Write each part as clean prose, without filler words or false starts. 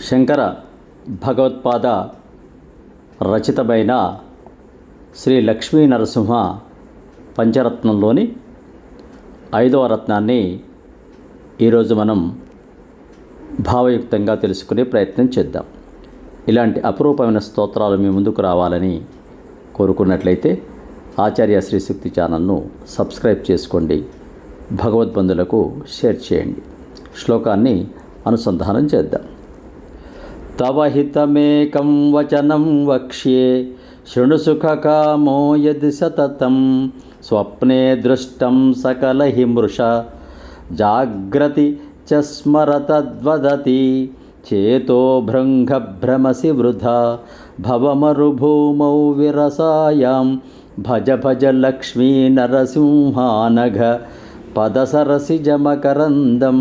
శంకర భగవత్పాద రచితమైన శ్రీ లక్ష్మీ నరసింహ పంచరత్నంలోని 5వ రత్నాన్ని ఈరోజు మనం భావయుక్తంగా తెలుసుకునే ప్రయత్నం చేద్దాం. ఇలాంటి అపురూపమైన స్తోత్రాలు మీ ముందుకు రావాలని కోరుకున్నట్లయితే ఆచార్య శ్రీశక్తి ఛానల్ను సబ్స్క్రైబ్ చేసుకోండి, భగవద్బంధులకు షేర్ చేయండి. శ్లోకాన్ని అనుసంధానం చేద్దాం. తవ హితమేకం వచనం వక్ష్యే శృణు సుఖకామో యది సతతం స్వప్నే దృష్టం సకలహి మృష జాగ్రతి చ స్మరతద్వదతి చేతో భృంగభ్రమసి వృధా భవమరుభూమౌ విరసాయాం భజ భజ లక్ష్మీ నరసింహానఘ పదసరసిజమకరందం.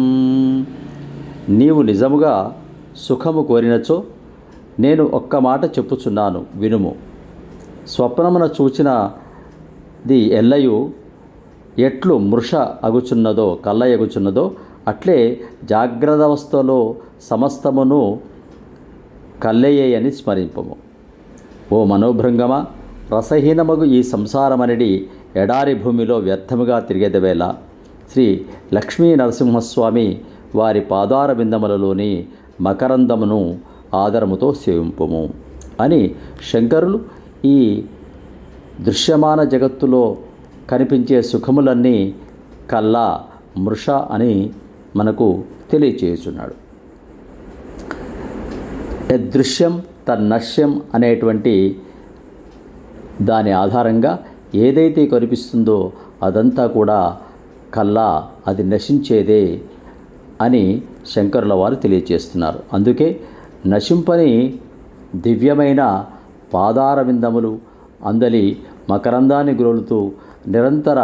నీవు నిజముగా సుఖము కోరినచో నేను ఒక్క మాట చెప్పుచున్నాను వినుము. స్వప్నమున చూచినది ఎల్లయు ఎట్లు మృష అగుచున్నదో కళ్ళయగుచున్నదో అట్లే జాగ్రత్తవస్థలో సమస్తమును కల్లయ్యని స్మరింపము. ఓ మనోభృంగమా, రసహీనమగు ఈ సంసారమనడి ఎడారి భూమిలో వ్యర్థముగా తిరిగేదవేళ శ్రీ లక్ష్మీ నరసింహస్వామి వారి పాదార బిందములలోని మకరందమును ఆదరముతో సేవింపుము అని శంకరులు ఈ దృశ్యమాన జగత్తులో కనిపించే సుఖములన్నీ కల్లా మృష అని మనకు తెలియచేస్తున్నాడు. యదృశ్యం తన్నశ్యం అనేటువంటి దాని ఆధారంగా ఏదైతే కనిపిస్తుందో అదంతా కూడా కల్లా అది నశించేదే అని శంకరుల వారు తెలియచేస్తున్నారు. అందుకే నశింపని దివ్యమైన పాదారవిందములు అందలి మకరందాన్ని గ్రోలుతూ నిరంతర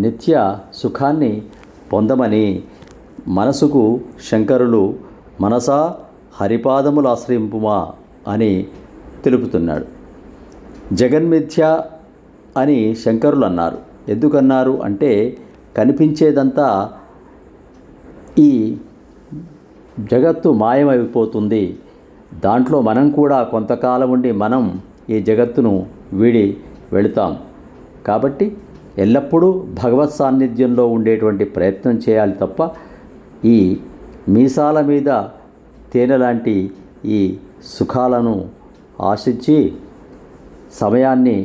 నిత్య సుఖాన్ని పొందమని మనసుకు శంకరులు మనసా హరిపాదములు ఆశ్రయింపుమా అని తెలుపుతున్నాడు. జగన్మిథ్య అని శంకరులు అన్నారు. ఎందుకన్నారు అంటే కనిపించేదంతా ఈ జగత్తు మాయమైపోతుంది, దాంట్లో మనం కూడా కొంతకాలం ఉండి మనం ఈ జగత్తును వీడి వెళుతాం. కాబట్టి ఎల్లప్పుడూ భగవత్ సాన్నిధ్యంలో ఉండేటువంటి ప్రయత్నం చేయాలి తప్ప ఈ మీసాల మీద తేనె లాంటి ఈ సుఖాలను ఆశించి సమయాన్ని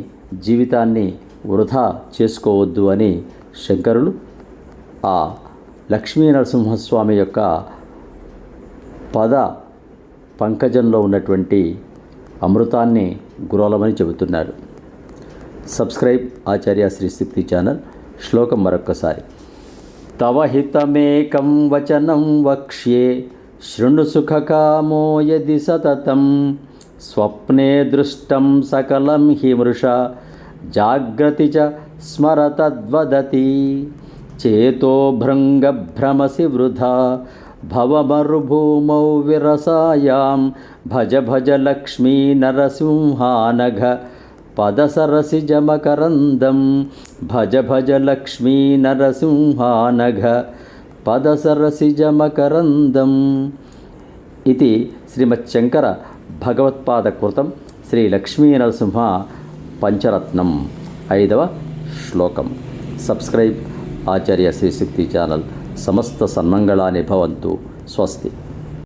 జీవితాన్ని వృధా చేసుకోవద్దు అని శంకరులు ఆ లక్ష్మీ నరసింహస్వామి యొక్క పద పంకజంలో ఉన్నటువంటి అమృతాన్ని గురోలమని చెబుతున్నారు. సబ్స్క్రైబ్ ఆచార్య శ్రీశక్తి ఛానల్. శ్లోకం మరొక్కసారి. తవ హితమేకం వచనం వక్ష్యే శృణు సుఖకామో యది సతతం స్వప్నే దృష్టం సకలం హి మృష జాగ్రతి చ స్మరతద్వదతి చేతో భృంగభ్రమసి వృధా భవమరుభూమౌ విరసాయాం భజ భజ లక్ష్మీ నరసింహానఘ పదసరసిజమకరందం భజ భజ లక్ష్మీ నరసింహానఘ పదసరసిజమకరందం. ఇది శ్రీమచ్చంకర భగవత్పాదకృతం శ్రీ లక్ష్మీ నరసింహ పంచరత్నం 5వ శ్లోకం. సబ్స్క్రైబ్ ఆచార్య శ్రీశక్తి ఛానల్. సమస్త సన్మంగళాని భవంతు. స్వస్తి.